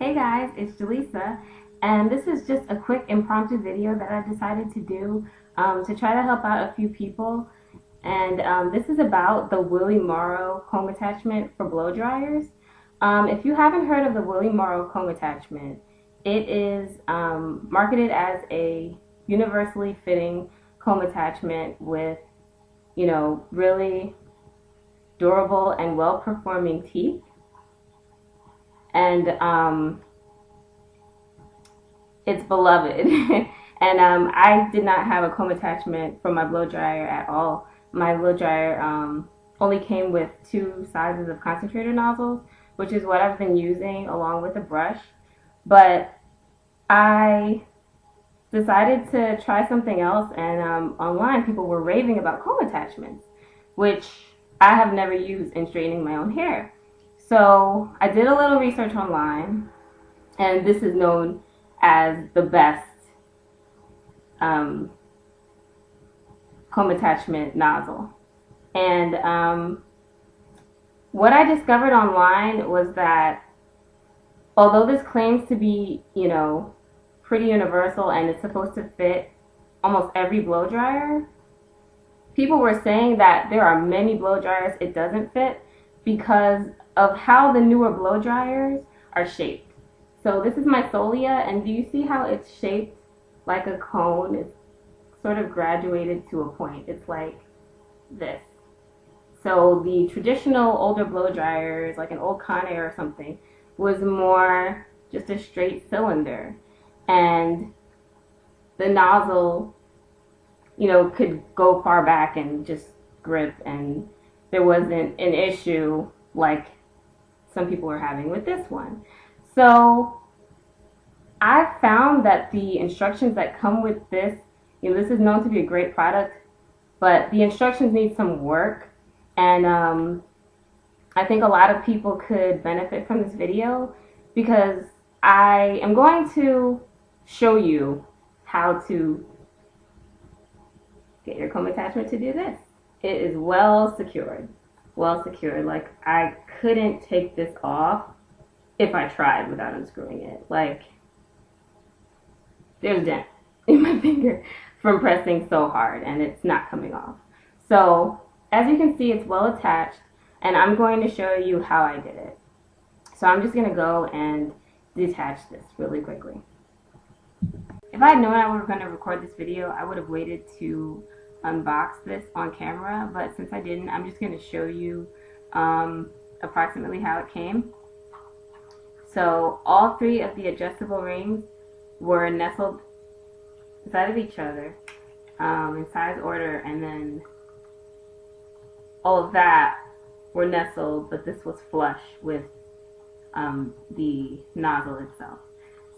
Hey guys, it's Jaleesa, and this is just a quick impromptu video that I decided to do to try to help out a few people. And this is about the Willie Morrow comb attachment for blow dryers. If you haven't heard of the Willie Morrow comb attachment, it is marketed as a universally fitting comb attachment with, really durable and well-performing teeth. And it's beloved. And I did not have a comb attachment for my blow dryer at all. My blow dryer only came with 2 sizes of concentrator nozzles, which is what I've been using along with a brush. But I decided to try something else, and online people were raving about comb attachments, which I have never used in straightening my own hair. So I did a little research online, and this is known as the best comb attachment nozzle. And what I discovered online was that although this claims to be, pretty universal and it's supposed to fit almost every blow dryer, people were saying that there are many blow dryers it doesn't fit because of how the newer blow dryers are shaped. So this is my Solia, and do you see how it's shaped like a cone? It's sort of graduated to a point. It's like this. So the traditional older blow dryers, like an old Conair or something, was more just a straight cylinder. And the nozzle, could go far back and just grip, and there wasn't an issue like some people were having with this one. So I found that the instructions that come with this, this is known to be a great product, but the instructions need some work, and I think a lot of people could benefit from this video because I am going to show you how to get your comb attachment to do this. It is well secured. Like, I couldn't take this off if I tried without unscrewing it. Like, there's a dent in my finger from pressing so hard, and it's not coming off. So as you can see, it's well attached, and I'm going to show you how I did it. So I'm just going to go and detach this really quickly. If I had known I was going to record this video, I would have waited to unbox this on camera, but since I didn't, I'm just going to show you approximately how it came. So all 3 of the adjustable rings were nestled inside of each other in size order, and then all of that were nestled, but this was flush with the nozzle itself.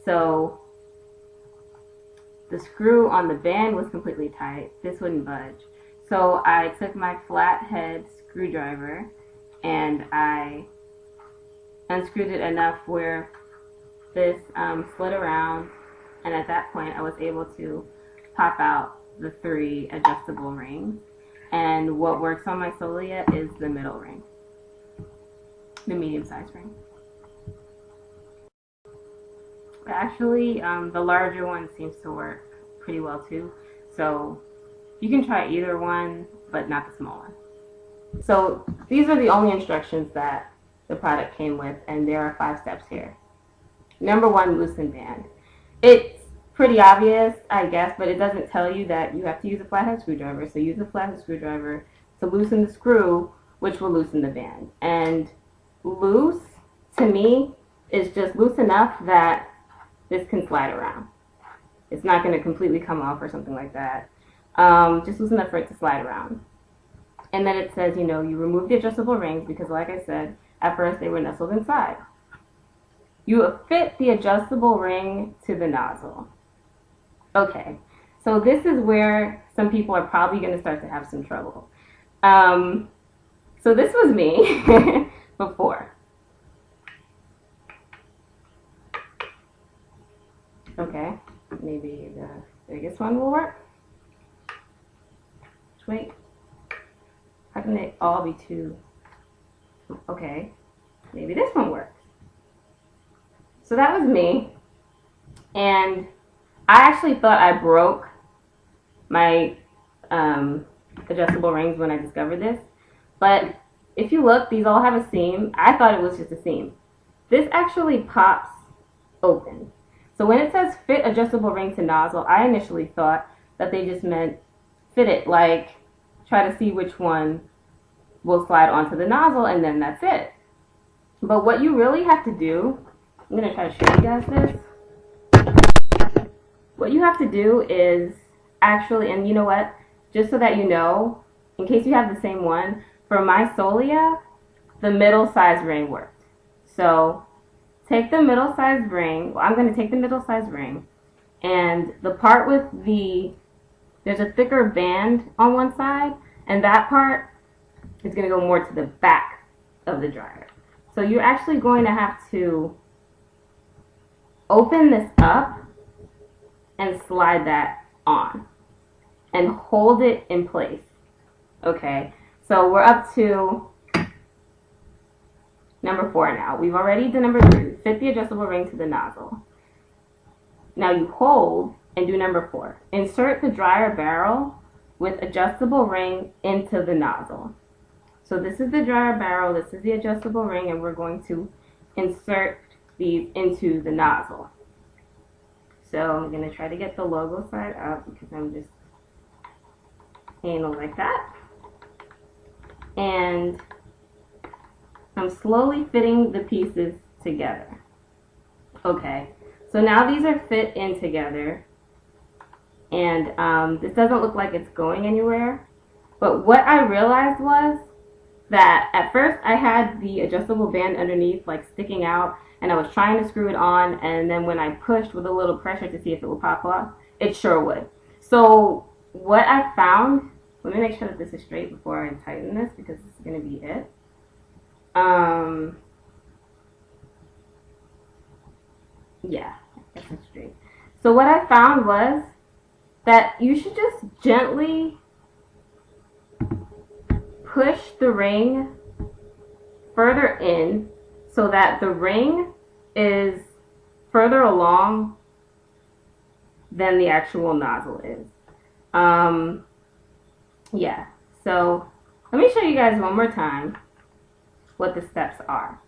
So the screw on the band was completely tight. This wouldn't budge. So I took my flathead screwdriver and I unscrewed it enough where this slid around, and at that point I was able to pop out the 3 adjustable rings. And what works on my Solia is the middle ring, the medium-sized ring. Actually, the larger one seems to work pretty well too, so you can try either one, but not the small one. So these are the only instructions that the product came with, and there are 5 steps here. Number 1, loosen band. It's pretty obvious, I guess, but it doesn't tell you that you have to use a flathead screwdriver, so use a flathead screwdriver to loosen the screw, which will loosen the band. And loose, to me, is just loose enough that this can slide around. It's not going to completely come off or something like that. Just loose enough for it to slide around. And then it says, you remove the adjustable rings because, like I said, at first they were nestled inside. You fit the adjustable ring to the nozzle. Okay, so this is where some people are probably going to start to have some trouble. So this was me before. Okay, maybe the biggest one will work. Wait, how can they all be 2? Okay, maybe this one works. So that was me. And I actually thought I broke my adjustable rings when I discovered this. But if you look, these all have a seam. I thought it was just a seam. This actually pops open. So when it says fit adjustable ring to nozzle, I initially thought that they just meant fit it, like try to see which one will slide onto the nozzle and then that's it. But what you really have to do, I'm going to try to show you guys this. What you have to do is actually, and you know what, just so that you know, in case you have the same one, for my Solia, the middle size ring worked. So take the middle size ring, well, I'm going to take the middle size ring, and the part with there's a thicker band on one side, and that part is going to go more to the back of the dryer. So you're actually going to have to open this up and slide that on and hold it in place. Okay, so we're up to number 4 now. We've already done number 3. Fit the adjustable ring to the nozzle. Now you hold and do number 4. Insert the dryer barrel with adjustable ring into the nozzle. So this is the dryer barrel, this is the adjustable ring, and we're going to insert these into the nozzle. So I'm going to try to get the logo side up because I'm just anal like that. And I'm slowly fitting the pieces together. Okay, so now these are fit in together, and this doesn't look like it's going anywhere. But what I realized was that at first I had the adjustable band underneath like sticking out, and I was trying to screw it on, and then when I pushed with a little pressure to see if it would pop off, it sure would. So what I found, let me make sure that this is straight before I tighten this because this is going to be it. Yeah, I guess it's straight. So what I found was that you should just gently push the ring further in so that the ring is further along than the actual nozzle is. Yeah, so let me show you guys one more time what the steps are.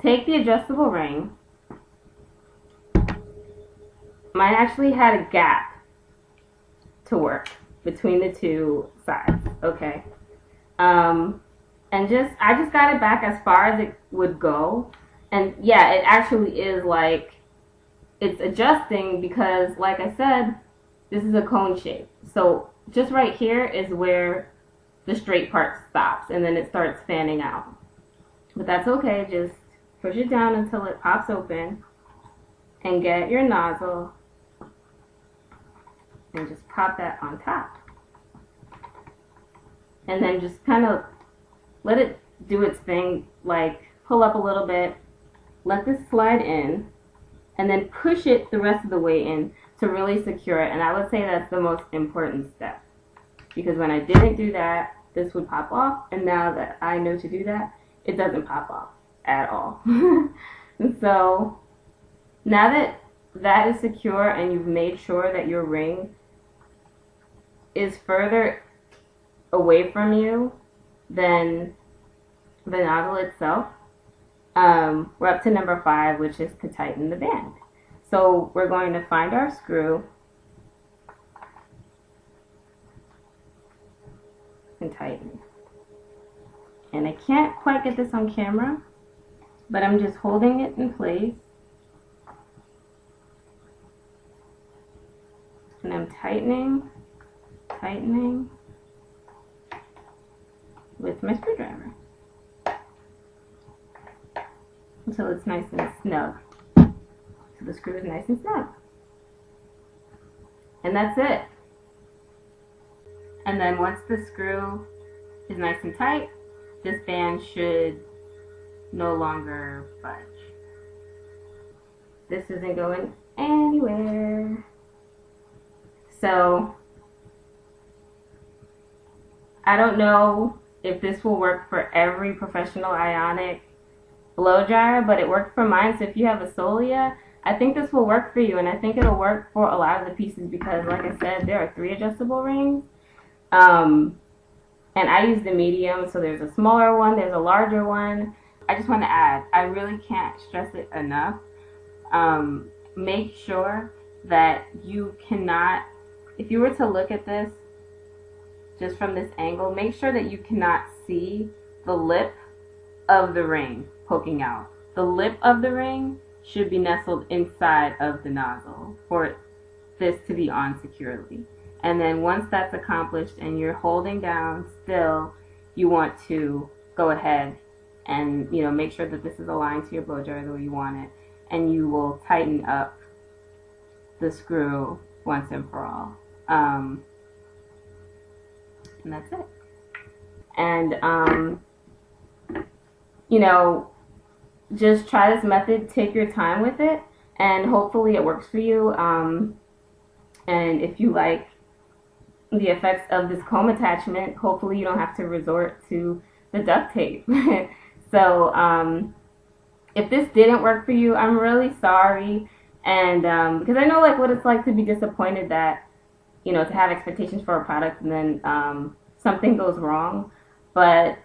Take the adjustable ring. Mine actually had a gap to work between the two sides, okay? And I just got it back as far as it would go. And yeah, it actually is like, it's adjusting because like I said, this is a cone shape. So just right here is where the straight part stops and then it starts fanning out. But that's okay, just push it down until it pops open and get your nozzle and just pop that on top. And then just kind of let it do its thing, like pull up a little bit, let this slide in, and then push it the rest of the way in to really secure it. And I would say that's the most important step, because when I didn't do that, this would pop off, and now that I know to do that, it doesn't pop off at all. And so now that that is secure and you've made sure that your ring is further away from you than the nozzle itself, we're up to number 5, which is to tighten the band. So we're going to find our screw and tighten. And I can't quite get this on camera, but I'm just holding it in place. And I'm tightening with my screwdriver until it's nice and snug. So the screw is nice and snug. And that's it. And then once the screw is nice and tight, this band should no longer budge. This isn't going anywhere. So I don't know if this will work for every professional Ionic blow dryer, but it worked for mine. So if you have a Solia, I think this will work for you, and I think it'll work for a lot of the pieces because, like I said, there are 3 adjustable rings. And I use the medium, so there's a smaller one, there's a larger one. I just want to add, I really can't stress it enough. Make sure that you cannot, if you were to look at this just from this angle, make sure that you cannot see the lip of the ring poking out. The lip of the ring should be nestled inside of the nozzle for this to be on securely. And then once that's accomplished and you're holding down still, you want to go ahead and make sure that this is aligned to your blow dryer the way you want it, and you will tighten up the screw once and for all. And that's it. And just try this method, take your time with it, and hopefully it works for you. And if you like the effects of this comb attachment, hopefully you don't have to resort to the duct tape. So if this didn't work for you, I'm really sorry, and because I know what it's like to be disappointed that to have expectations for a product and then something goes wrong. But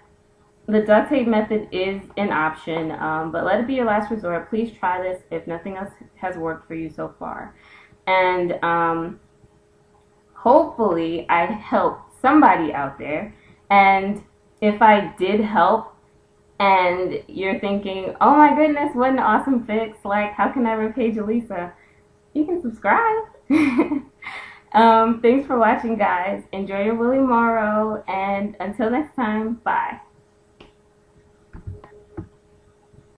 the duct tape method is an option, but let it be your last resort. Please try this if nothing else has worked for you so far. And hopefully I helped somebody out there. And if I did help and you're thinking, oh my goodness, what an awesome fix, how can I repay Jalisa? You can subscribe. Thanks for watching, guys. Enjoy your Willie Morrow, and until next time, bye.